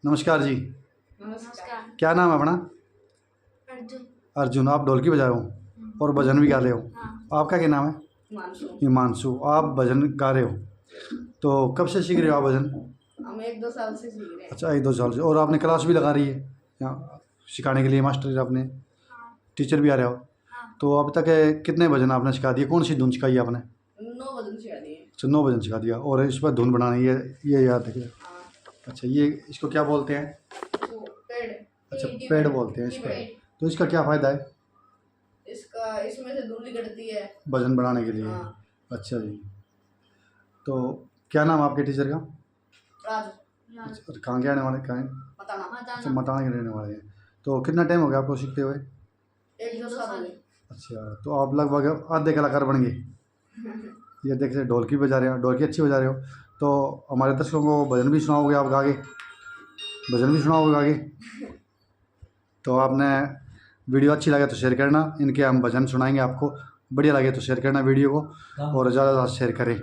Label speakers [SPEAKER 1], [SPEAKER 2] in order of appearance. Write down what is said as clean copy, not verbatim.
[SPEAKER 1] नमस्कार जी।
[SPEAKER 2] नमस्कार।
[SPEAKER 1] क्या नाम है अपना?
[SPEAKER 2] अर्जुन।
[SPEAKER 1] अर्जुन। आप ढोलकी बजा रहे हो और भजन भी गा रहे हो।
[SPEAKER 2] हाँ।
[SPEAKER 1] आपका क्या नाम है? हिमांशु। आप भजन गा रहे हो, तो कब से सीख रहे हो आप भजन?
[SPEAKER 3] हम 1-2 साल से सीख रहे हैं।
[SPEAKER 1] अच्छा, 1-2 साल से। और आपने क्लास भी लगा रही है यहाँ सिखाने के लिए? मास्टर आपने,
[SPEAKER 2] हाँ।
[SPEAKER 1] टीचर भी आ रहे हो?
[SPEAKER 2] हाँ।
[SPEAKER 1] तो अब तक कितने भजन आपने सिखा दिए? कौन सी धुन सिखाई आपने?
[SPEAKER 3] 9 भजन सिखा दिए।
[SPEAKER 1] अच्छा, 9 भजन सिखा दिया। और इस पर धुन बनानी है, ये याद है?
[SPEAKER 3] हाँ।
[SPEAKER 1] अच्छा, ये इसको क्या बोलते हैं?
[SPEAKER 3] वो पेड़।
[SPEAKER 1] अच्छा, पेड़ बोलते हैं इसका। तो इसका क्या फ़ायदा है?
[SPEAKER 3] इसमें से धुन निकलती है
[SPEAKER 1] भजन बनाने के लिए।
[SPEAKER 3] हाँ।
[SPEAKER 1] अच्छा जी। तो क्या नाम आपके टीचर का?
[SPEAKER 3] राज।
[SPEAKER 1] अच्छा, कहाँ के आने वाले? कहाँ?
[SPEAKER 3] बताना।
[SPEAKER 1] अच्छा, मटाना के रहने वाले हैं। तो कितना टाइम हो गया आपको सीखते हुए?
[SPEAKER 3] 1-2 साल हो गए।
[SPEAKER 1] अच्छा, तो आप लगभग आधे कलाकार बन गए। ये देख से ढोलकी बजा रहे हो, ढोलकी अच्छी बजा रहे हो, तो हमारे दर्शकों को भजन भी सुनाओगे आप गा के? भजन भी सुनाओगे गा के? तो आपने वीडियो अच्छी लगे तो शेयर करना, इनके हम भजन सुनाएंगे आपको। बढ़िया लगे तो शेयर करना वीडियो को, और ज़्यादा से ज़्यादा शेयर करें।